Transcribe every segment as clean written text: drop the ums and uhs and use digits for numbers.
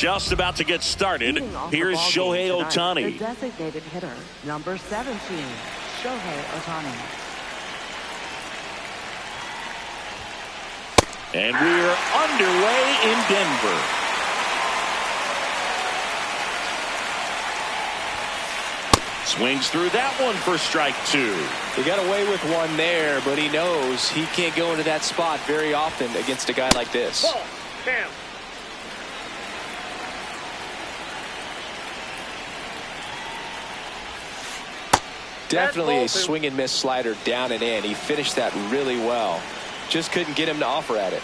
Just about to get started. Here's Shohei Ohtani. The designated hitter, number 17, Shohei Ohtani. And we're underway in Denver. Swings through that one for strike two. He got away with one there, but he knows he can't go into that spot very often against a guy like this. Ball, down. Definitely a swing and miss slider down and in. He finished that really well. Just couldn't get him to offer at it.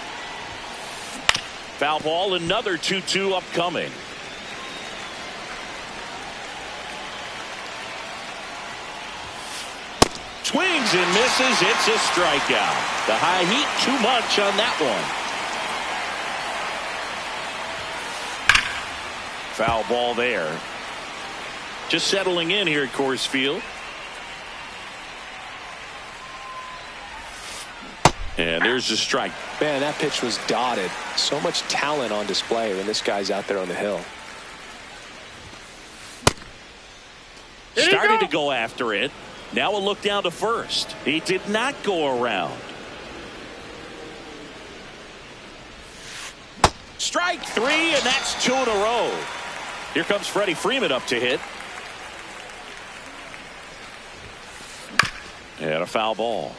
Foul ball, another 2-2 upcoming. Swings and misses. It's a strikeout. The high heat, too much on that one. Foul ball there. Just settling in here at Coors Field. And there's the strike. Man, that pitch was dotted. So much talent on display when this guy's out there on the hill. Started to go after it. Now a look down to first. He did not go around. Strike three, and that's two in a row. Here comes Freddie Freeman up to hit. And a foul ball.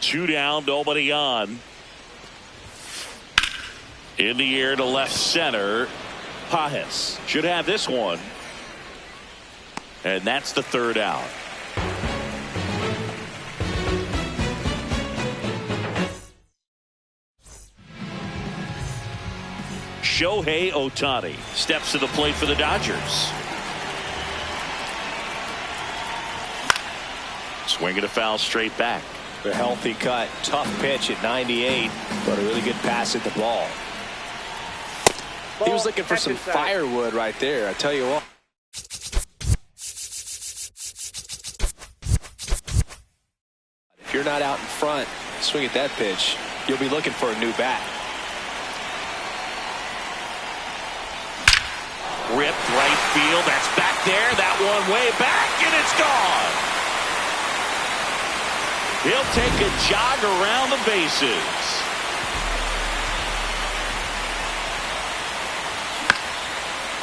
Two down, nobody on. In the air to left center. Pajes should have this one. And that's the third out. Shohei Ohtani steps to the plate for the Dodgers. Swinging a foul straight back. A healthy cut. Tough pitch at 98, but a really good pass at the ball. He was looking for some firewood right there. I tell you what. If you're not out in front, swing at that pitch, you'll be looking for a new bat. Ripped right field. That's back there. That one way back, and it's gone. He'll take a jog around the bases.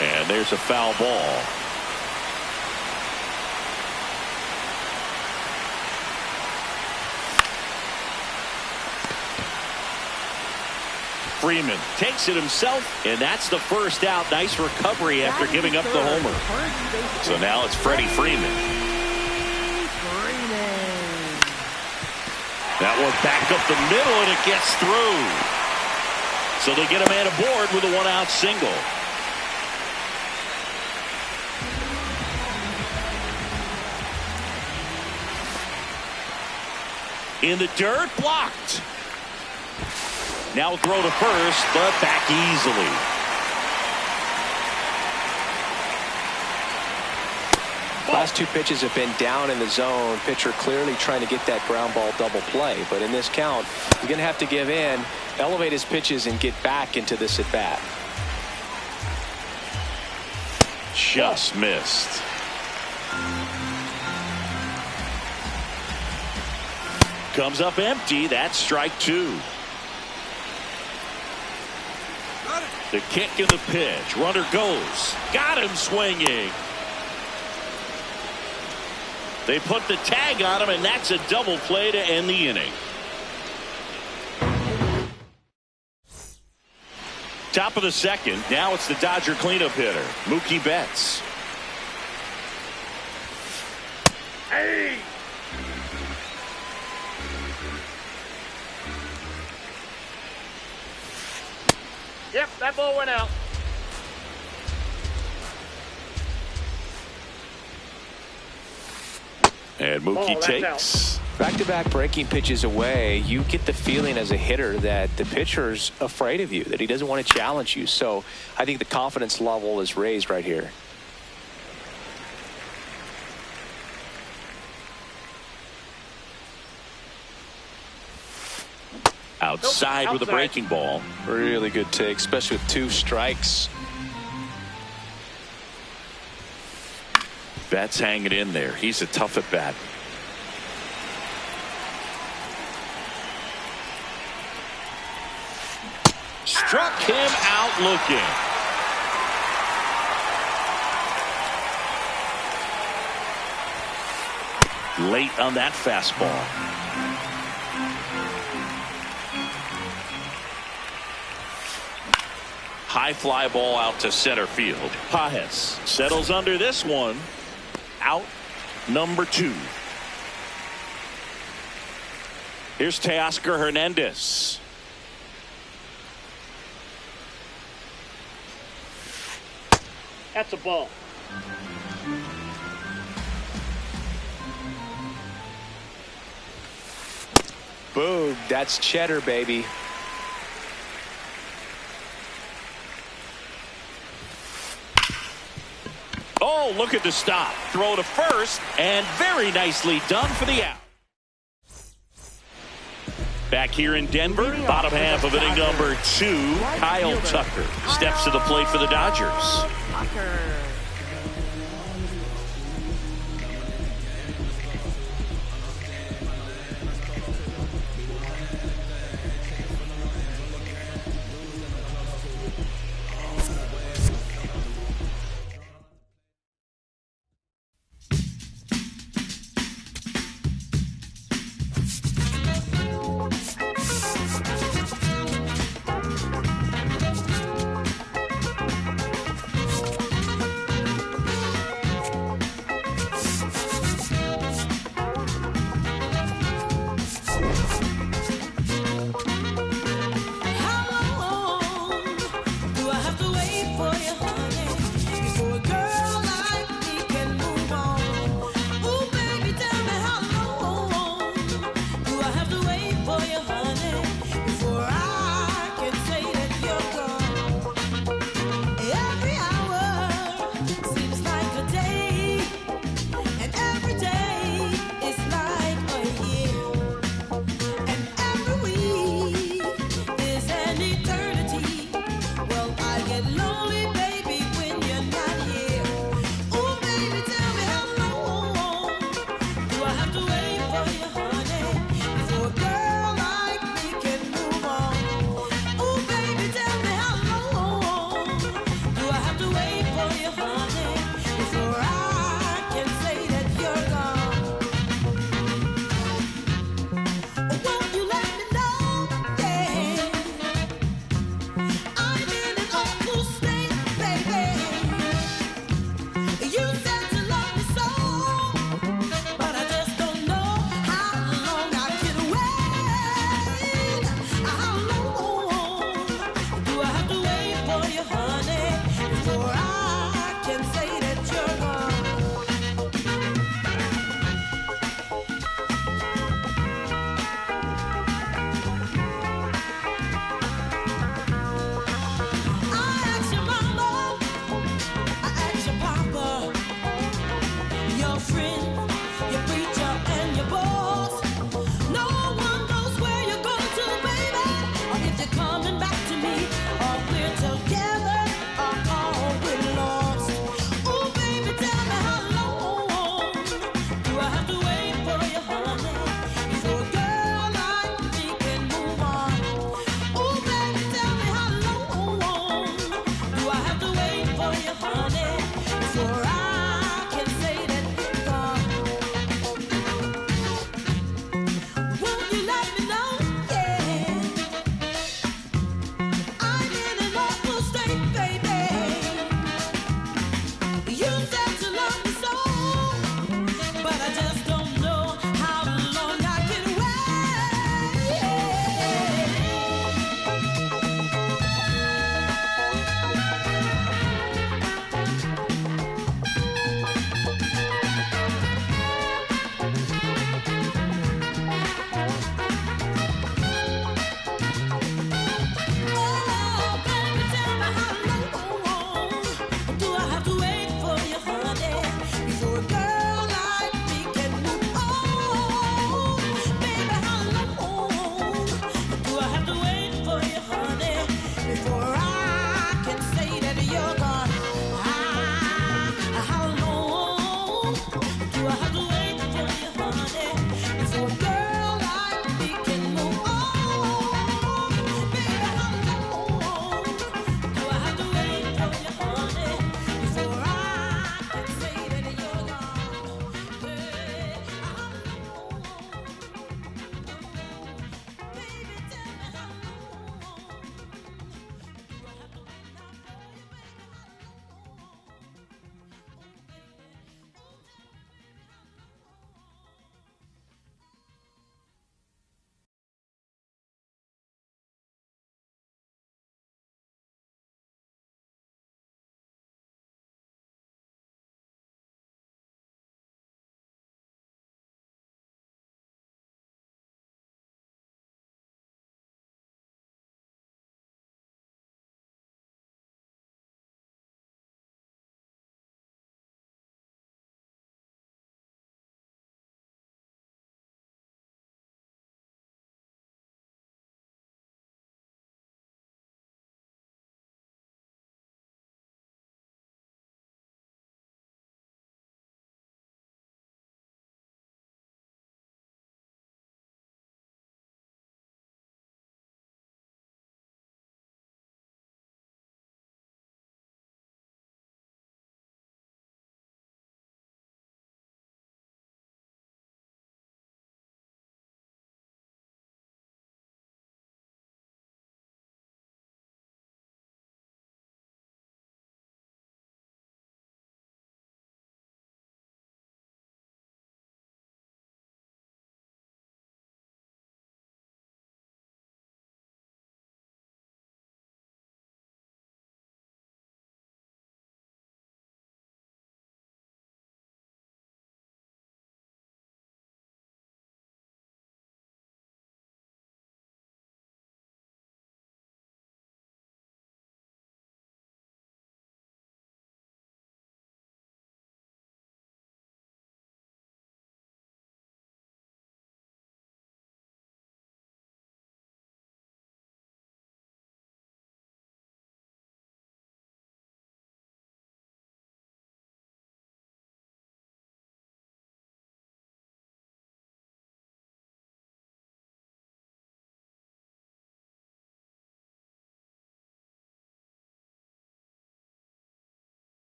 And there's a foul ball. Freeman takes it himself, and that's the first out. Nice recovery after giving up the homer. So now it's Freddie Freeman. That one back up the middle, and it gets through. So they get a man aboard with a one-out single. In the dirt, blocked. Now a throw to first, but back easily. Last two pitches have been down in the zone. Pitcher clearly trying to get that ground ball double play. But in this count, he's going to have to give in, elevate his pitches, and get back into this at bat. Just missed. Comes up empty. That's strike two. The kick and the pitch. Runner goes. Got him swinging. They put the tag on him, and that's a double play to end the inning. Top of the second. Now it's the Dodger cleanup hitter, Mookie Betts. Hey! Yep, that ball went out. And Mookie takes. Back-to-back breaking pitches away, you get the feeling as a hitter that the pitcher's afraid of you, that he doesn't want to challenge you. So I think the confidence level is raised right here. outside with a breaking ball. Really good take, especially with 2 strikes. Betts hanging in there. He's a tough at bat. Struck him out looking. Late on that fastball. High fly ball out to center field. Pajes settles under this one. Out number 2. Here's Teoscar Hernandez. That's a ball. Boom. That's cheddar, baby. Oh, look at the stop. Throw to first, and very nicely done for the out. Back here in Denver, bottom half of inning number 2, Kyle Tucker steps to the plate for the Dodgers. Tucker.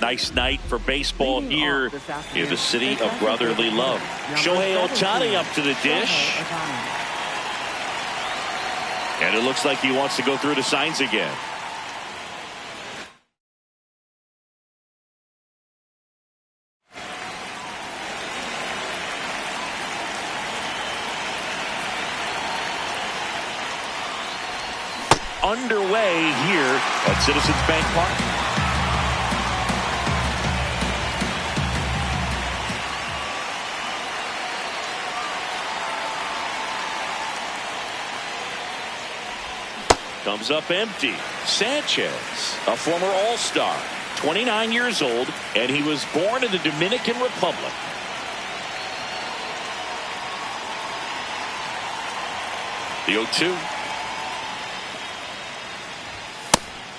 Nice night for baseball here in the city of brotherly love. Shohei Ohtani up to the dish. And it looks like he wants to go through the signs again. Underway here at Citizens Bank Park. Comes up empty. Sanchez, a former All-Star, 29 years old, and he was born in the Dominican Republic. The 0-2.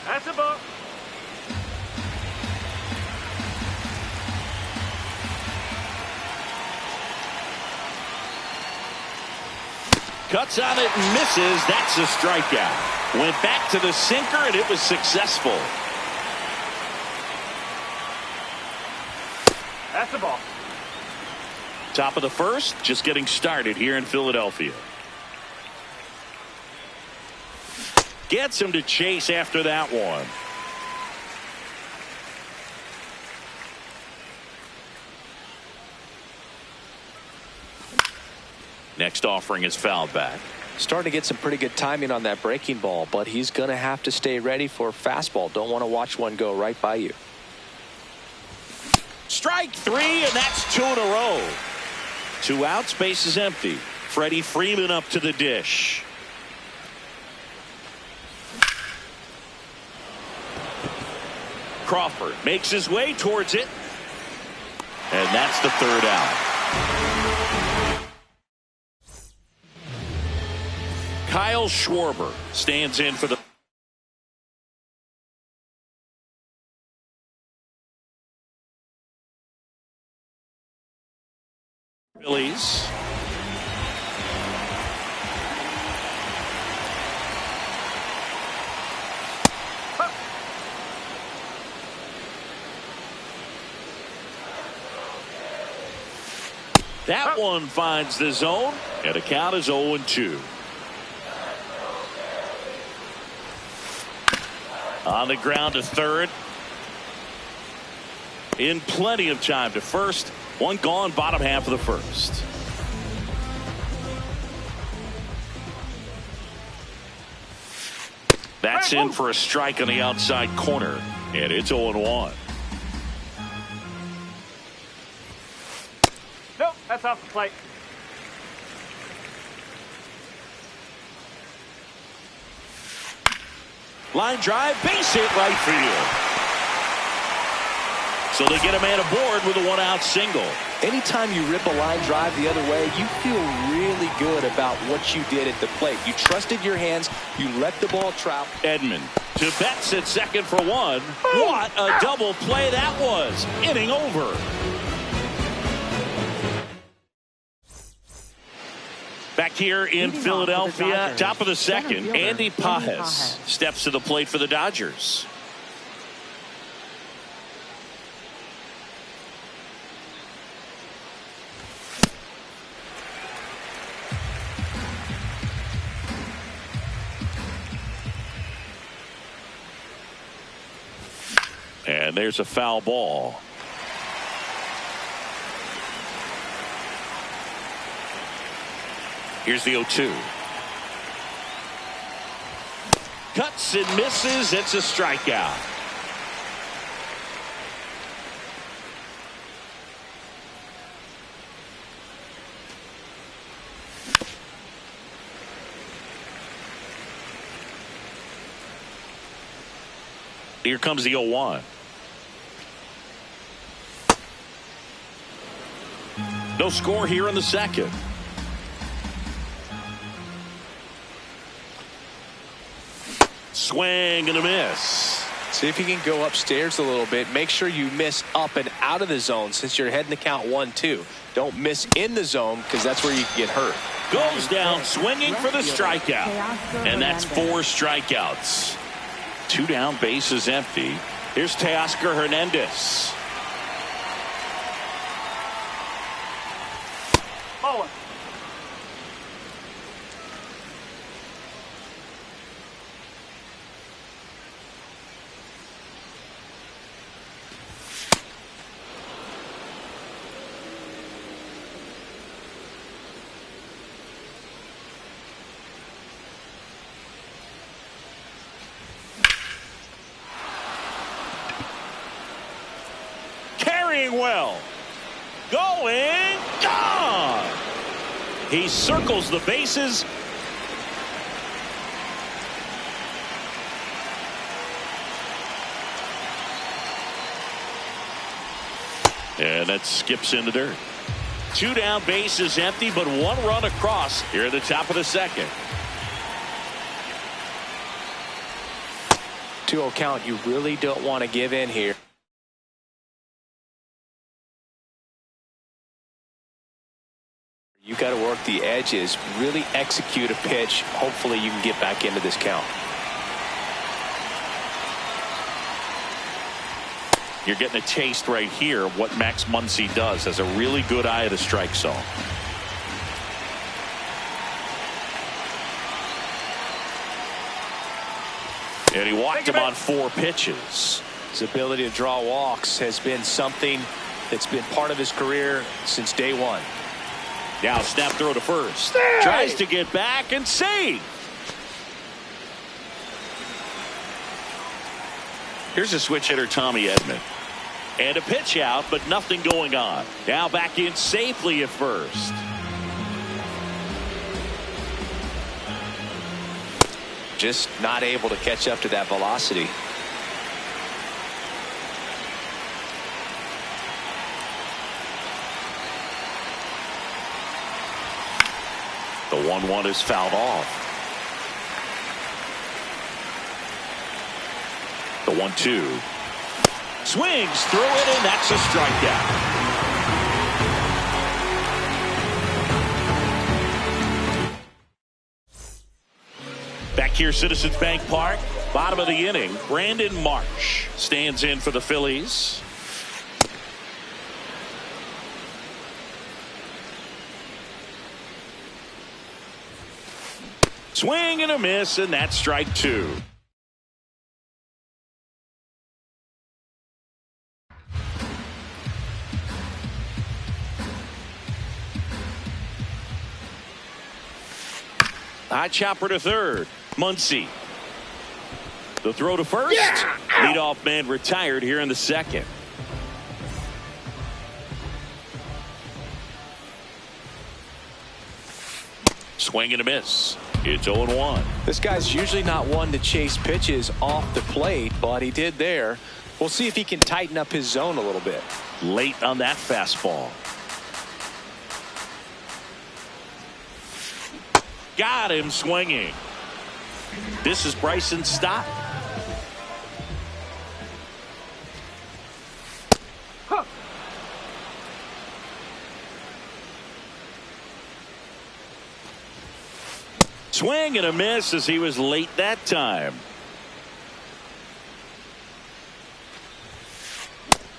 That's a ball. Cuts on it and misses. That's a strikeout. Went back to the sinker, and it was successful. That's the ball. Top of the first, just getting started here in Philadelphia. Gets him to chase after that one. Next offering is fouled back. Starting to get some pretty good timing on that breaking ball, but he's going to have to stay ready for a fastball. Don't want to watch one go right by you. Strike three, and that's 2 in a row. 2 outs, base is empty. Freddie Freeman up to the dish. Crawford makes his way towards it. And that's the 3rd out. Kyle Schwarber stands in for the Phillies. That one finds the zone, and the count is 0-2. On the ground to third. In plenty of time to first. One gone, bottom half of the first. That's in for a strike on the outside corner, and it's 0-1. Nope, that's off the plate. Line drive, base hit right field. So they get a man aboard with a 1-out single. Anytime you rip a line drive the other way, you feel really good about what you did at the plate. You trusted your hands. You let the ball travel. Edman to Betts at second for 1. What a double play that was. Inning over. Back here in Philadelphia, top of the second, Andy Pages steps to the plate for the Dodgers. And there's a foul ball. Here's the 0-2. Cuts and misses. It's a strikeout. Here comes the 0-1. No score here in the second. Swing and a miss. See if you can go upstairs a little bit. Make sure you miss up and out of the zone since you're heading to count 1-2. Don't miss in the zone because that's where you can get hurt. Goes down swinging for the strikeout. And that's 4 strikeouts. 2 down, bases empty. Here's Teoscar Hernandez. Ball one. Well, going, gone. He circles the bases. And that skips into dirt. 2 down, bases empty, but 1 run across here at the top of the second. 2-0 count. You really don't want to give in here. You got to work the edges, really execute a pitch. Hopefully you can get back into this count. You're getting a taste right here of what Max Muncy does. Has a really good eye of the strike zone. And he walked him on 4 pitches. His ability to draw walks has been something that's been part of his career since day one. Now snap throw to first. Tries to get back and save. Here's a switch hitter, Tommy Edman. And a pitch out, but nothing going on. Now back in safely at first. Just not able to catch up to that velocity. The 1-1 is fouled off. The 1-2. Swings through it, and that's a strikeout. Back here, Citizens Bank Park, bottom of the inning. Brandon Marsh stands in for the Phillies. Swing and a miss, and that's strike 2. High chopper to third. Muncy. The throw to first. Yeah. Leadoff man retired here in the second. Swing and a miss. It's 0-1. This guy's usually not one to chase pitches off the plate, but he did there. We'll see if he can tighten up his zone a little bit. Late on that fastball. Got him swinging. This is Bryson Stott. Swing and a miss as he was late that time.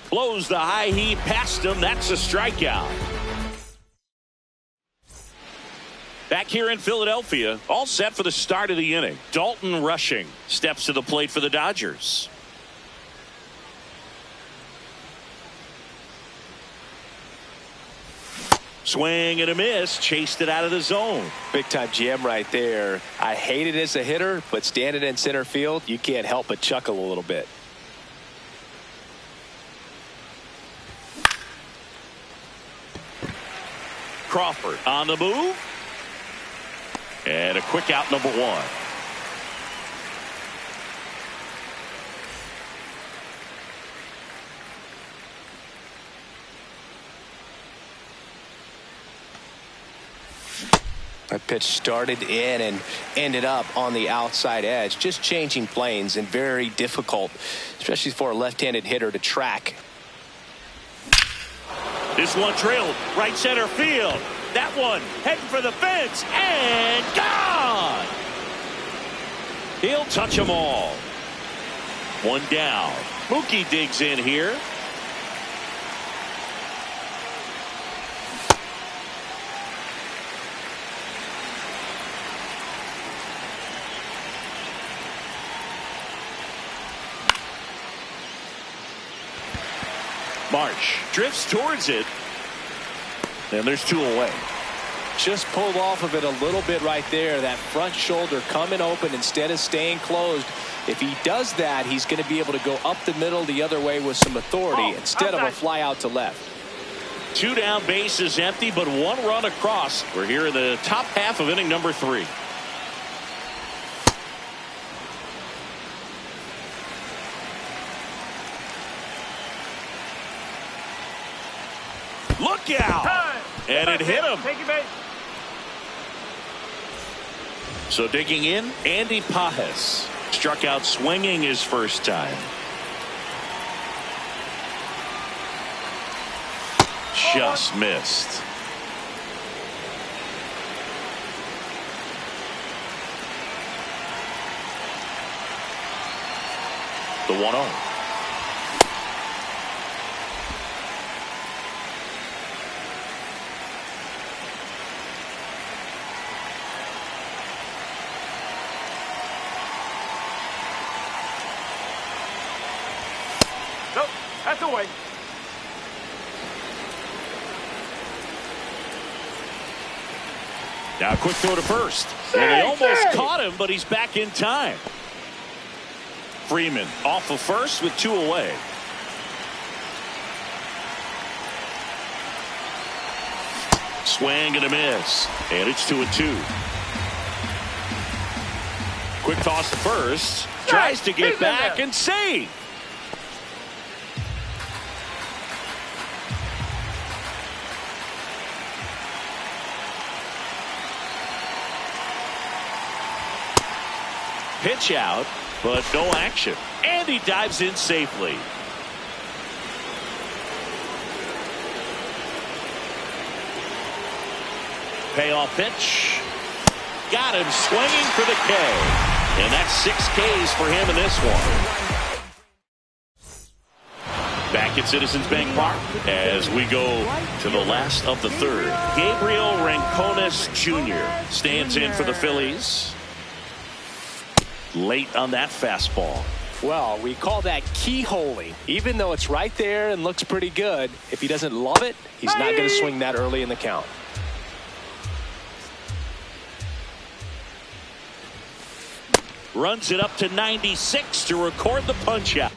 Blows the high heat past him. That's a strikeout. Back here in Philadelphia, all set for the start of the inning. Dalton Rushing steps to the plate for the Dodgers. Swing and a miss. Chased it out of the zone. Big time jam right there. I hate it as a hitter, but standing in center field, you can't help but chuckle a little bit. Crawford on the move. And a quick out, number 1. That pitch started in and ended up on the outside edge. Just changing planes and very difficult, especially for a left-handed hitter to track. This one trailed right center field. That one heading for the fence and gone. He'll touch them all. 1 down. Mookie digs in here. Marsh drifts towards it, and there's 2 away. Just pulled off of it a little bit right there. That front shoulder coming open instead of staying closed. If he does that, he's going to be able to go up the middle the other way with some authority instead of a fly out to left. 2 down, bases empty, but 1 run across. We're here in the top half of inning number 3. Look out! Time. And it hit him. Take your base. So digging in, Andy Pajes struck out swinging his first time. Just missed. The 1-0. Nope, that's away. Now a quick throw to first. And they almost caught him, but he's back in time. Freeman off of first with 2 away. Swing and a miss. And it's 2-2. Quick toss to first. Tries to get back and save. Pitch out, but no action. And he dives in safely. Payoff pitch. Got him swinging for the K. And that's 6 Ks for him in this one. Back at Citizens Bank Park as we go to the last of the 3rd. Gabriel Rincones Jr. stands in for the Phillies. Late on that fastball. Well, we call that keyholing. Even though it's right there and looks pretty good, if he doesn't love it, he's not going to swing that early in the count. Runs it up to 96 to record the punch out.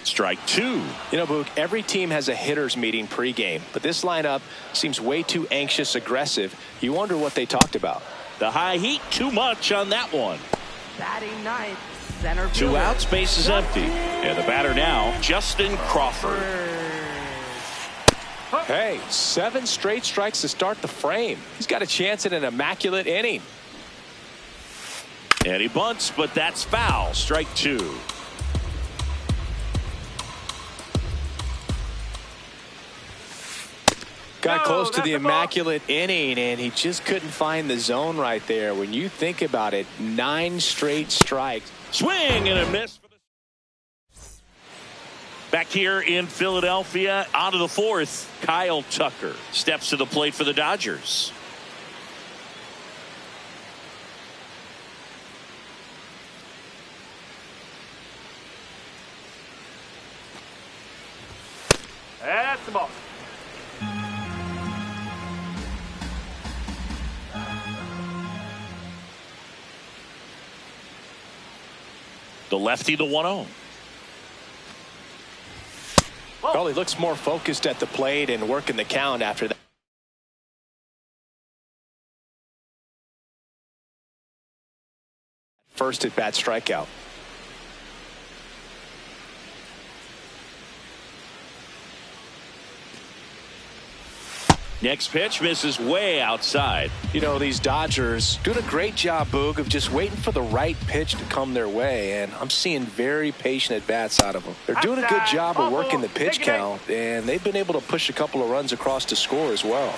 Strike 2. You know, Boog, every team has a hitters meeting pregame, but this lineup seems way too anxious, aggressive. You wonder what they talked about. The high heat, too much on that one. Batting ninth, center 2 fielder, outs, base is empty. And the batter now, Justin Crawford. Hey, 7 straight strikes to start the frame. He's got a chance at an immaculate inning. And he bunts, but that's foul. Strike 2. Got close to the immaculate inning, and he just couldn't find the zone right there. When you think about it, 9 straight strikes. Swing and a miss. Back here in Philadelphia, on to the 4th, Kyle Tucker steps to the plate for the Dodgers. That's the ball. The lefty, the 1-0. Well, he looks more focused at the plate and working the count after that. First at bat strikeout. Next pitch misses way outside. You know, these Dodgers doing a great job, Boog, of just waiting for the right pitch to come their way, and I'm seeing very patient at-bats out of them. They're doing a good job of working the pitch count, and they've been able to push a couple of runs across to score as well.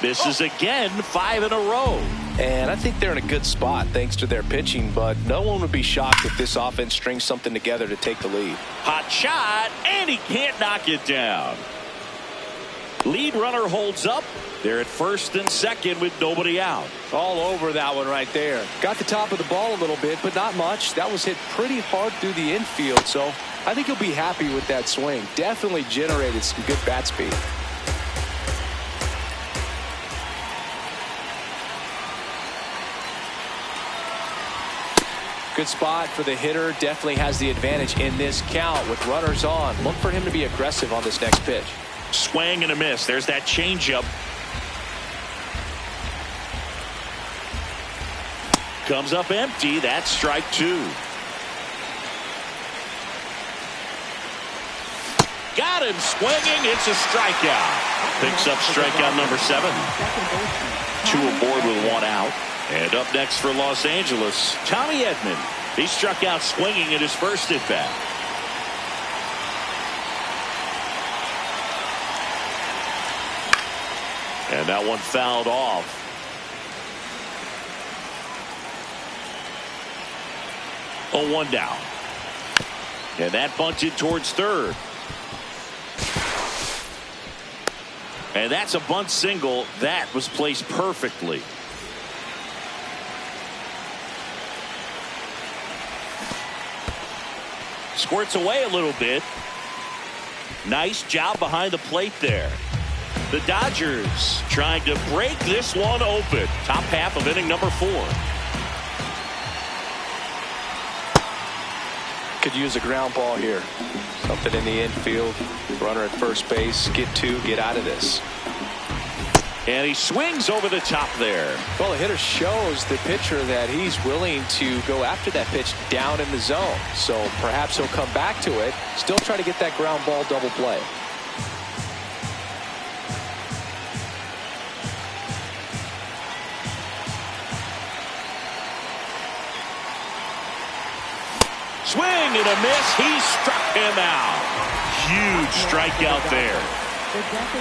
Misses again, 5 in a row. And I think they're in a good spot thanks to their pitching, but no one would be shocked if this offense strings something together to take the lead. Hot shot, and he can't knock it down. Lead runner holds up. They're at first and second with nobody out. All over that one right there. Got the top of the ball a little bit, but not much. That was hit pretty hard through the infield, so I think he'll be happy with that swing. Definitely generated some good bat speed. Good spot for the hitter. Definitely has the advantage in this count with runners on. Look for him to be aggressive on this next pitch. Swing and a miss. There's that changeup. Comes up empty. That's strike 2. Got him swinging. It's a strikeout. Picks up strikeout number 7. 2 aboard with 1 out. And up next for Los Angeles, Tommy Edman. He struck out swinging at his first at bat. And that one fouled off. 0-1 down. And that bunted towards third. And that's a bunt single. That was placed perfectly. Squirts away a little bit. Nice job behind the plate there. The Dodgers trying to break this one open. Top half of inning number 4. Could use a ground ball here. Something in the infield. Runner at first base. Get 2. Get out of this. And he swings over the top there. Well, the hitter shows the pitcher that he's willing to go after that pitch down in the zone. So perhaps he'll come back to it. Still try to get that ground ball double play. Swing and a miss. He struck him out. Huge strikeout there.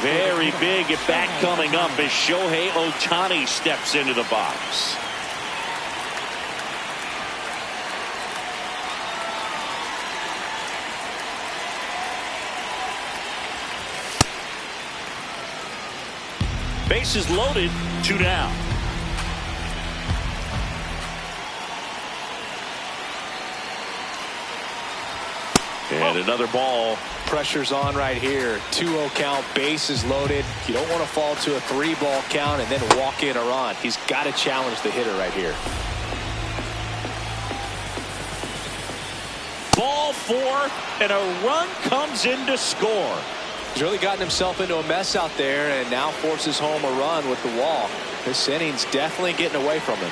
Very big at bat coming up as Shohei Ohtani steps into the box. Bases loaded, 2 down. And another ball. Pressure's on right here. 2-0 count, bases loaded. You don't want to fall to a 3-ball count and then walk in a run. He's got to challenge the hitter right here. Ball 4, and a run comes in to score. He's really gotten himself into a mess out there and now forces home a run with the walk. This inning's definitely getting away from him.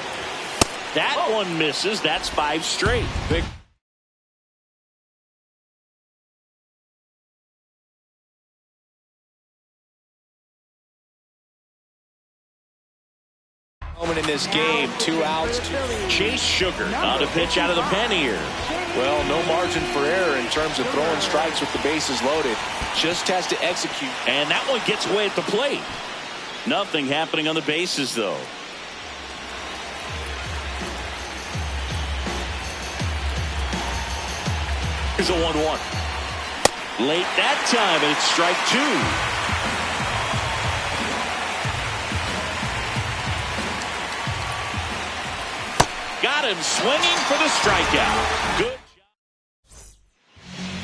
That one misses. That's 5 straight. Big moment in this game. 2 outs. Chase Sugar on a pitch out of the pen here. Well, no margin for error in terms of throwing strikes with the bases loaded. Just has to execute. And that one gets away at the plate. Nothing happening on the bases, though. Here's a 1-1. Late that time, and it's strike 2. Got him swinging for the strikeout. Good job.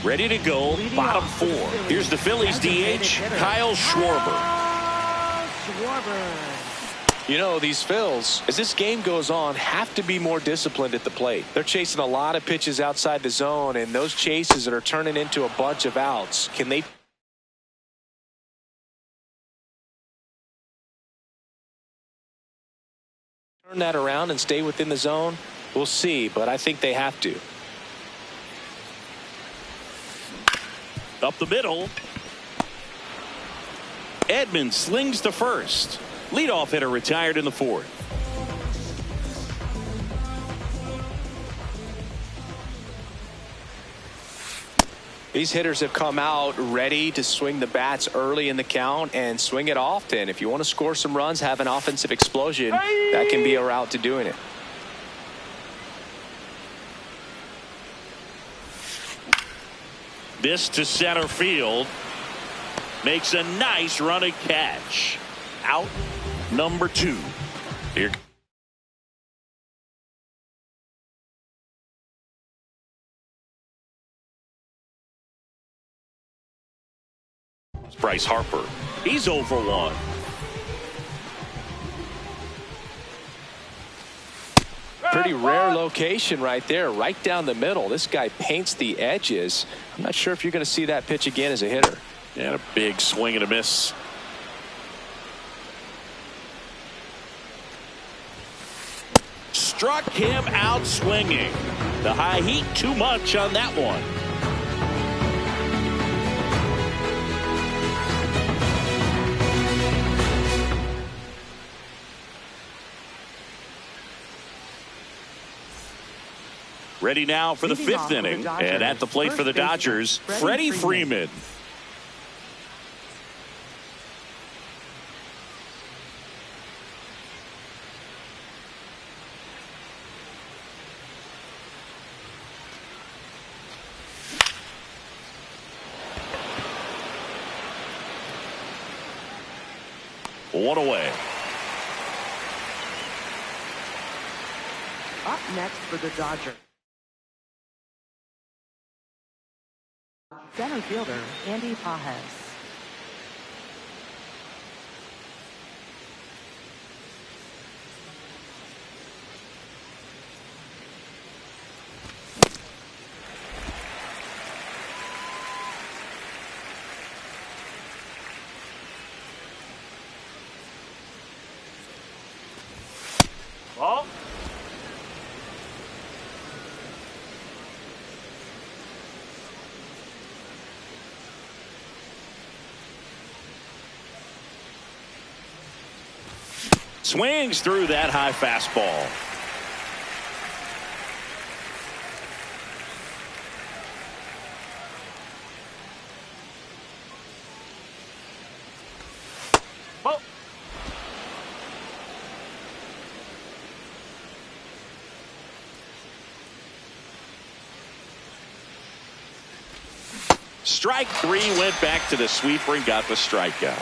Ready to go, bottom 4. Here's the Phillies DH, Kyle Schwarber. You know, these Phils, as this game goes on, have to be more disciplined at the plate. They're chasing a lot of pitches outside the zone, and those chases that are turning into a bunch of outs, can they turn that around and stay within the zone? We'll see, but I think they have to. Up the middle. Edman slings to first. Leadoff hitter retired in the fourth. These hitters have come out ready to swing the bats early in the count and swing it often. If you want to score some runs, have an offensive explosion, that can be a route to doing it. This to center field. Makes a nice running catch. Out number 2. Here. Bryce Harper. He's 0 for 1. Pretty rare location right there, right down the middle. This guy paints the edges. I'm not sure if you're going to see that pitch again as a hitter. And a big swing and a miss. Struck him out swinging. The high heat too much on that one. Ready now for the 5th inning. And at the plate for the Dodgers, Freddie Freeman. One away. Up next for the Dodgers, center fielder Andy Pajes. Ball. Swings through that high fastball. Ball. Strike 3, went back to the sweeper and got the strikeout.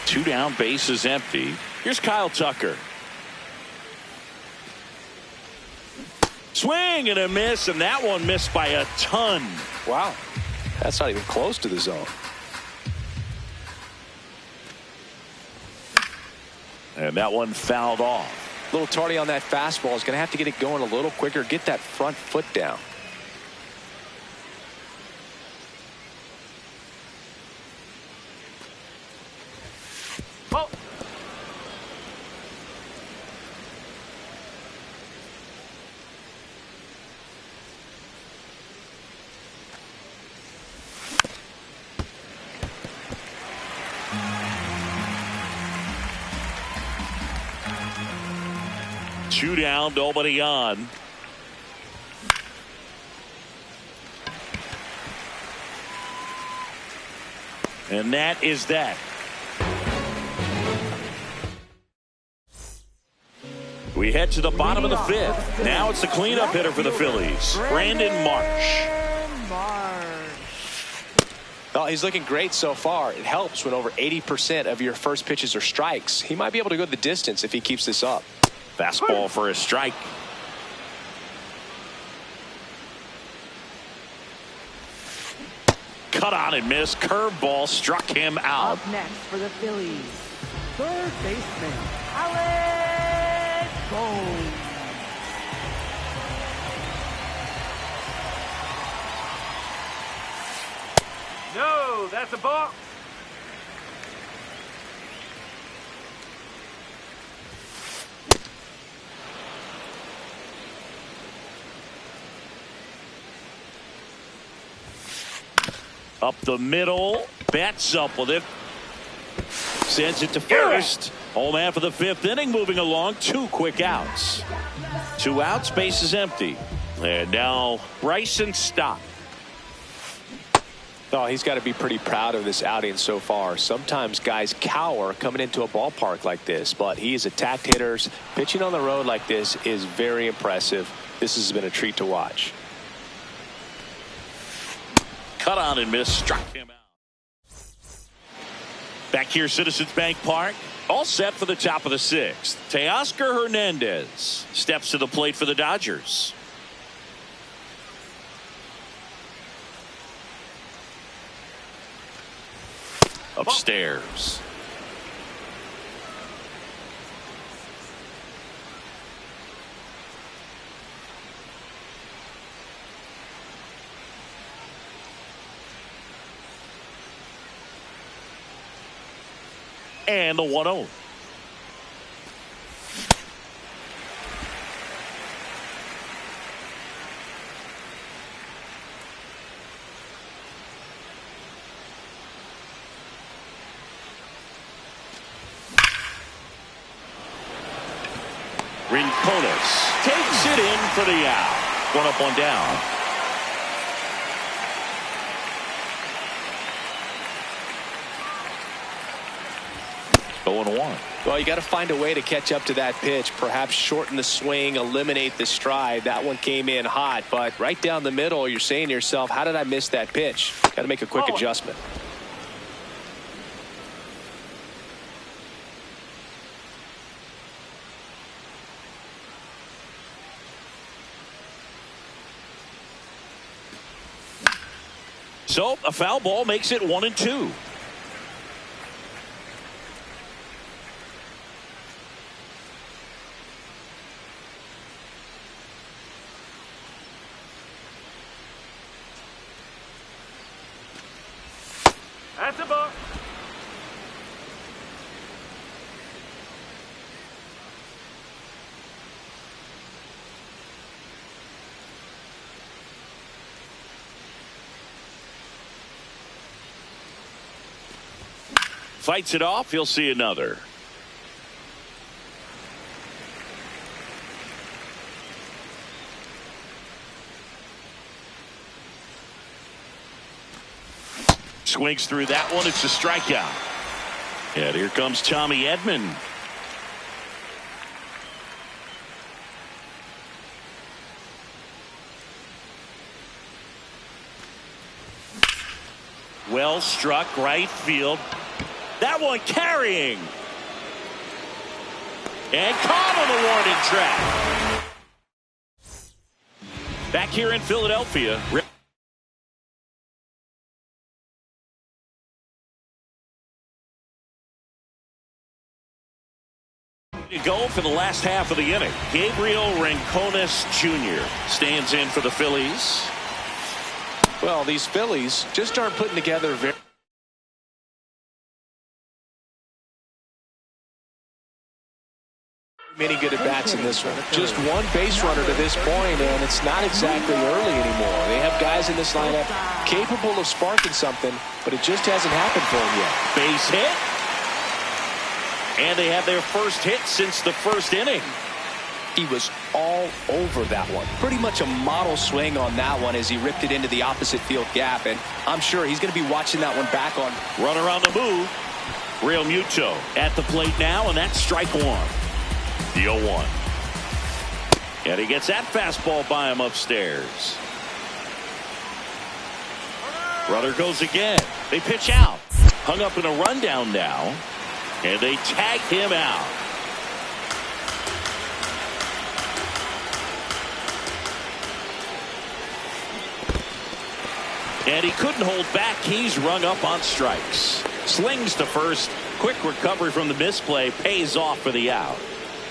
2 down, bases empty. Here's Kyle Tucker. Swing and a miss, and that one missed by a ton. Wow, that's not even close to the zone. And that one fouled off. A little tardy on that fastball. Is going to have to get it going a little quicker, get that front foot down. Ball. Two down, nobody on. And that is that. We head to the bottom of the 5th. Now it's the cleanup hitter for the Phillies, Brandon Marsh. Well, he's looking great so far. It helps when over 80% of your first pitches are strikes. He might be able to go the distance if he keeps this up. Fastball for a strike. Cut on and missed. Curveball struck him out. Up next for the Phillies, third baseman Alex Bones. No, that's a ball. Up the middle. Bats up with it. Sends it to first. Home half of the fifth inning moving along. 2 quick outs. 2 outs. Base is empty. And now Bryson Stott. Oh, he's got to be pretty proud of this outing so far. Sometimes guys cower coming into a ballpark like this, but he's attacked hitters. Pitching on the road like this is very impressive. This has been a treat to watch. Cut on and miss. Struck him out. Back here, Citizens Bank Park. All set for the top of the 6th. Teoscar Hernandez steps to the plate for the Dodgers. Upstairs. And the 1-0. Rincones takes it in for the out. 1 up, 1 down. Going 1. Well, you got to find a way to catch up to that pitch. Perhaps shorten the swing, eliminate the stride. That one came in hot, but right down the middle, you're saying to yourself, how did I miss that pitch? Got to make a quick adjustment. So a foul ball makes it 1-2. That's a ball. Fights it off. He'll see another. Swings through that one. It's a strikeout. And here comes Tommy Edman. Well struck right field. That one carrying. And caught on the warning track. Back here in Philadelphia. To go for the last half of the inning. Gabriel Rincones Jr. stands in for the Phillies. Well, these Phillies just aren't putting together very many good at-bats in this one. Just one base runner to this point, and it's not exactly early anymore. They have guys in this lineup capable of sparking something, but it just hasn't happened for them yet. Base hit. And they have their first hit since the first inning. He was all over that one. Pretty much a model swing on that one as he ripped it into the opposite field gap, and I'm sure he's going to be watching that one back on. Runner on the move. Real Muto at the plate now, and that's strike 1. The 0-1. And he gets that fastball by him upstairs. Runner goes again. They pitch out. Hung up in a rundown now. And they tag him out. And he couldn't hold back. He's rung up on strikes. Slings to first. Quick recovery from the misplay. Pays off for the out.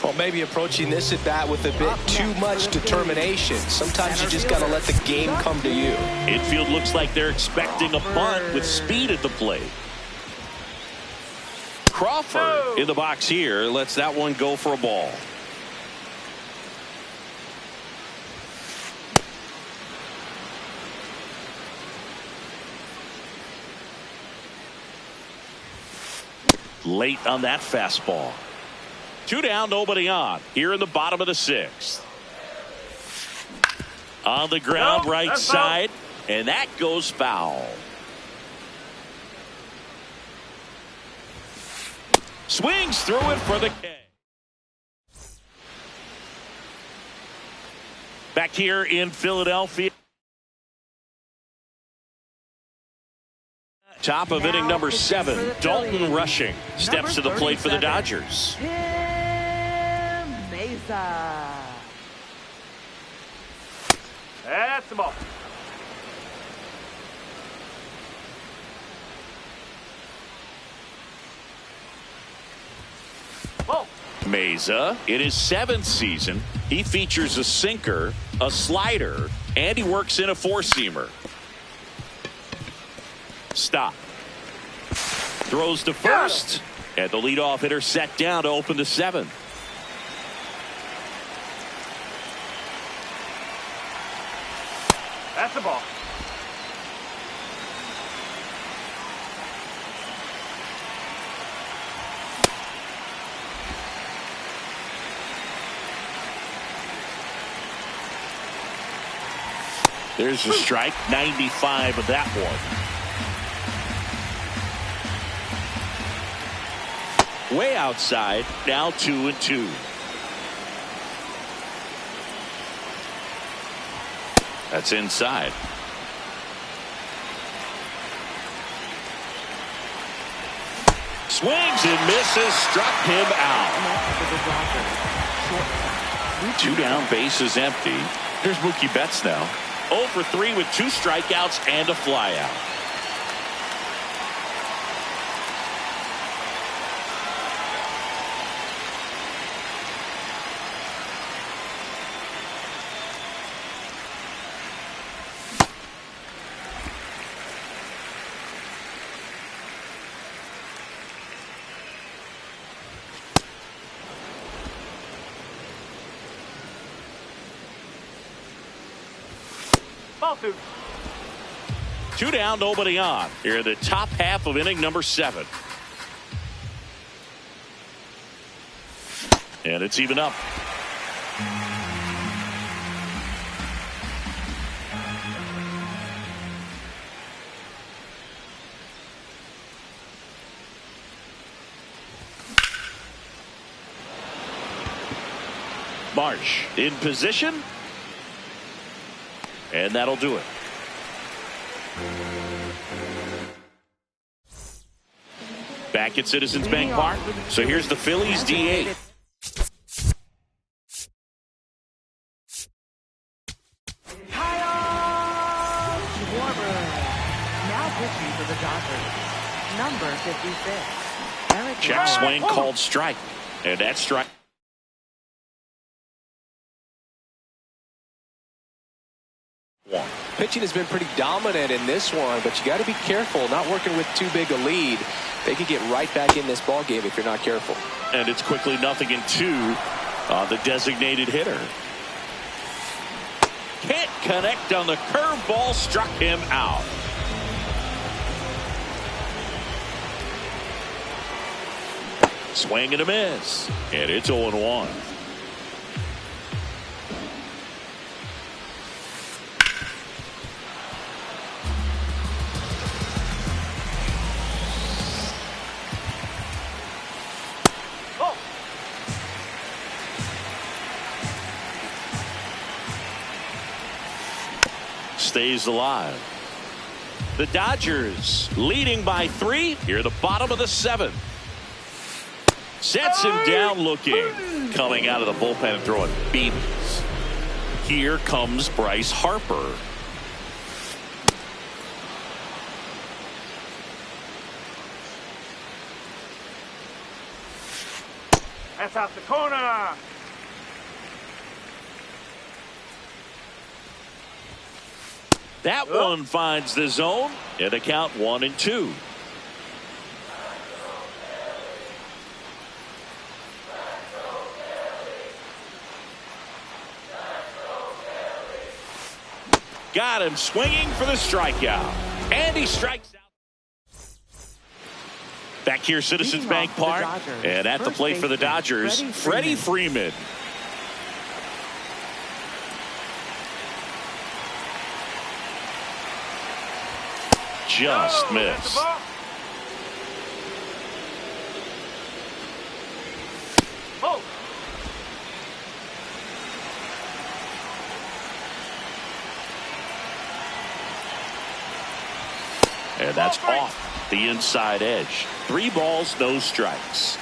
Well, maybe approaching this at bat with a bit too much determination. Sometimes you just got to let the game come to you. Infield looks like they're expecting a bunt with speed at the plate. Crawford in the box here lets that one go for a ball. late on that fastball. 2 down, nobody on. Here in the bottom of the 6th. On the ground, right side, and that goes foul. Swings through it for the K. Back here in Philadelphia. Top of inning number 7. Dalton rushing. Steps to the plate for the Dodgers. That's the ball. Mesa, in his 7th season, he features a sinker, a slider, and he works in a 4-seamer. Stop. Throws to first, and the leadoff hitter set down to open the 7th. That's the ball. There's a strike, 95 of that one. Way outside, now 2-2. That's inside. Swings and misses, struck him out. 2 down, bases empty. Here's Mookie Betts now. 0 for 3 with 2 strikeouts and a flyout. Ball 2. 2 down, nobody on. Here in the top half of inning number 7. And it's even up. Marsh in position. And that'll do it. Back at Citizens Bank Park. So here's the Phillies D8. Now pitching for the Dodgers. Number 56. Check swing called strike. And that strike. Pitching has been pretty dominant in this one, but you got to be careful not working with too big a lead. They could get right back in this ball game if you're not careful. And it's quickly 0-2 on the designated hitter. Can't connect on the curveball, struck him out. Swing and a miss. And it's 0-1. Stays alive. The Dodgers leading by 3 here, the bottom of the 7th. Sets him down looking. Coming out of the bullpen and throwing beams. Here comes Bryce Harper. That's out the corner. That one finds the zone, and the count 1-2. Got him swinging for the strikeout, and he strikes out. Back here, Citizens Bank Park. And at the plate for the Dodgers, Freddie Freeman. Just missed. And that's off the inside edge. 3 balls, no strikes.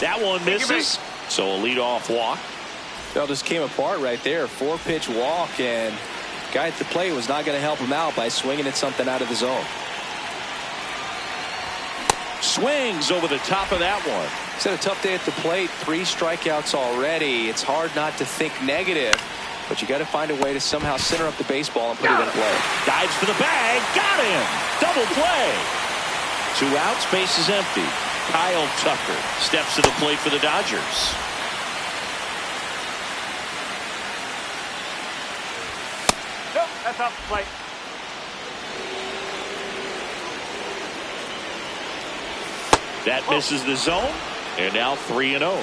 That one misses. So a leadoff walk. Well, just came apart right there. 4-pitch walk, and guy at the plate was not going to help him out by swinging at something out of the zone. Swings over the top of that one. He's had a tough day at the plate. 3 strikeouts already. It's hard not to think negative, but you got to find a way to somehow center up the baseball and put it in play. Dives for the bag. Got him. Double play. 2 outs. Base is empty. Kyle Tucker steps to the plate for the Dodgers. Nope, that's off the plate. That misses the zone. And now 3-0.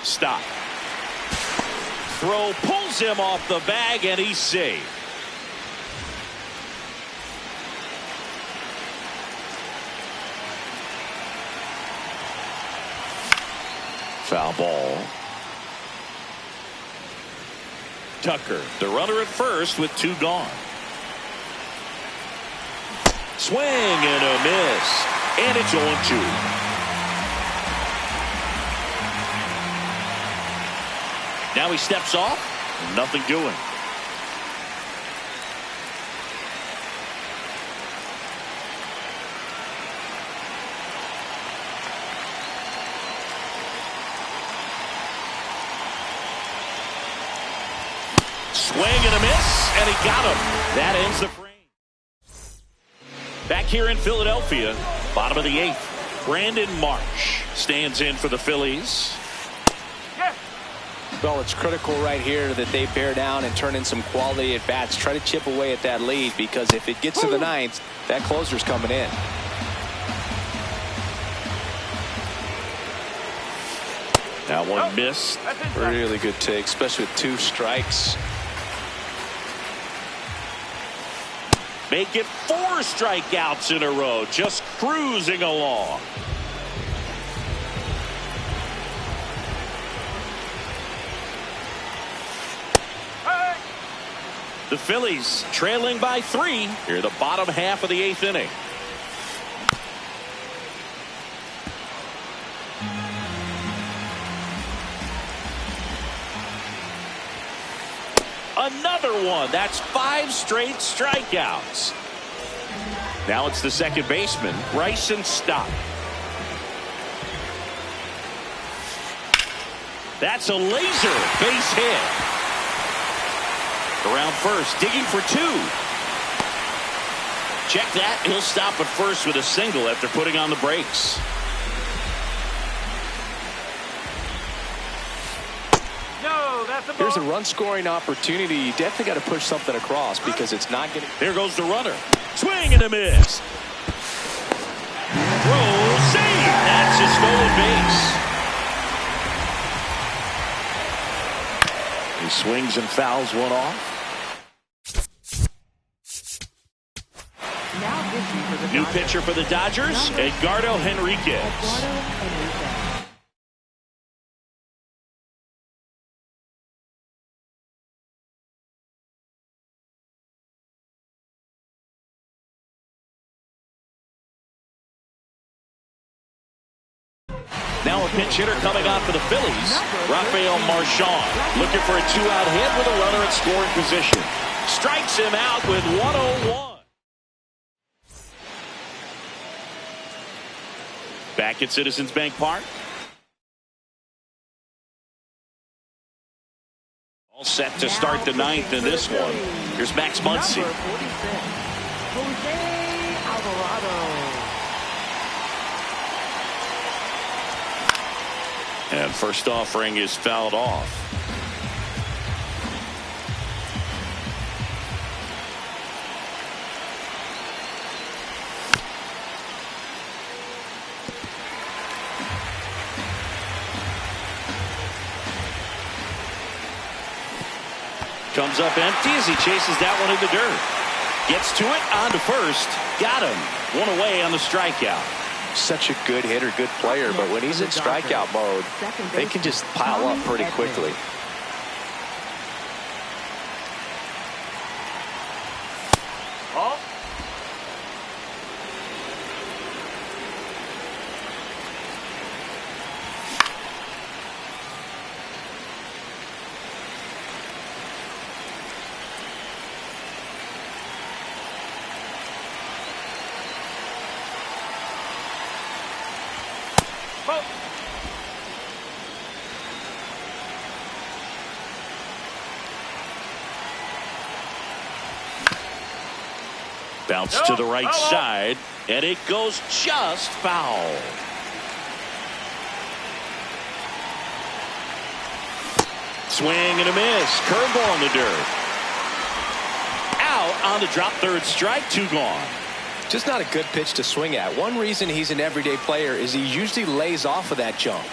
Stop. Throw pulls him off the bag, and he's safe. Foul ball. Tucker, the runner at first with 2 gone. Swing and a miss. And it's 0-2. Now he steps off. Nothing doing. Swing and a miss, and he got him. That ends the frame. Back here in Philadelphia, bottom of the 8th, Brandon Marsh stands in for the Phillies. Well, it's critical right here that they bear down and turn in some quality at bats. Try to chip away at that lead, because if it gets to the 9th, that closer's coming in. That one missed. Really good take, especially with 2 strikes. Make it 4 strikeouts in a row, just cruising along. The Phillies trailing by 3 here, the bottom half of the 8th inning. Another one. That's 5 straight strikeouts. Now it's the second baseman, Bryson Stott. That's a laser base hit. Around first, digging for 2. Check that. He'll stop at first with a single after putting on the brakes. No, that's a ball. Here's a run-scoring opportunity. You definitely got to push something across, because it's not getting. There goes the runner. Swing and a miss. Throw, save. That's a stolen base. He swings and fouls one off. New pitcher for the Dodgers, Edgardo Henriquez. Now a pinch hitter coming on for the Phillies, Rafael Marchand, looking for a 2-out hit with a runner at scoring position. Strikes him out with 101. Back at Citizens Bank Park. All set to start the 9th in this one. Here's Max Muncy. And first offering is fouled off. Comes up empty as he chases that one in the dirt. Gets to it, on to first. Got him. One away on the strikeout. Such a good hitter, good player, but when he's in strikeout mode, they can just pile up pretty quickly. Oh. Bounce to the right side, and it goes just foul. Swing and a miss. Curveball in the dirt. Out on the drop, third strike, 2 gone. Just not a good pitch to swing at. One reason he's an everyday player is he usually lays off of that junk.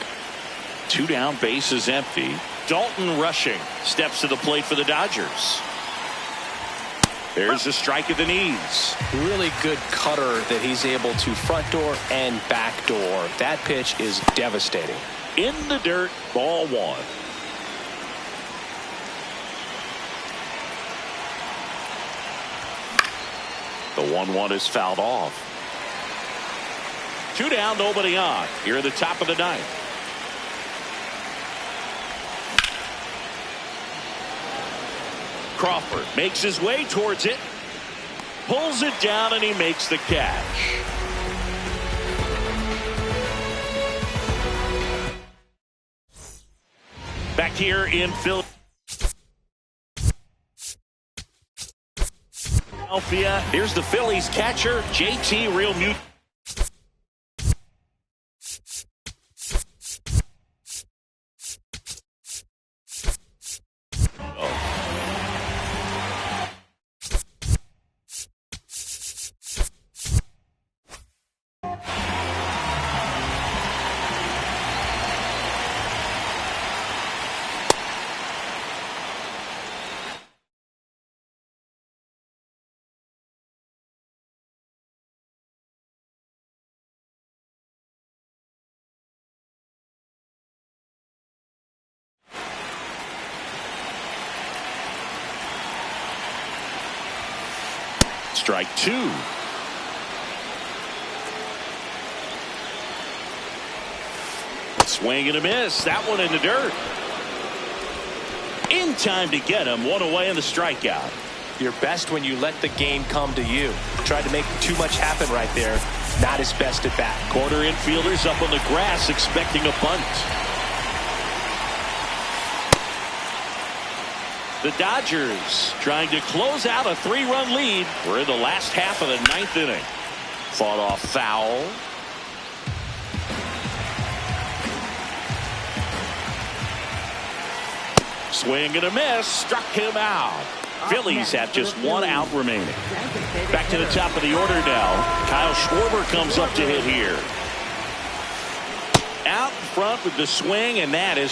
2 down, base is empty. Dalton rushing. Steps to the plate for the Dodgers. There's a strike at the knees. Really good cutter that he's able to front door and back door. That pitch is devastating. In the dirt, ball 1. The 1-1 is fouled off. 2 down, nobody on. Here at the top of the 9th. Crawford makes his way towards it. Pulls it down, and he makes the catch. Back here in Philadelphia, here's the Phillies catcher, JT Realmuto. Strike 2. Swing and a miss. That one in the dirt. In time to get him. 1 away in the strikeout. You're best when you let the game come to you. Tried to make too much happen right there. Not his best at bat. Corner infielders up on the grass expecting a bunt. The Dodgers trying to close out a 3-run lead. We're in the last half of the 9th inning. Fought off foul. Swing and a miss. Struck him out. Phillies have just 1 out remaining. Back to the top of the order now. Kyle Schwarber comes up to hit here. Out front with the swing, and that is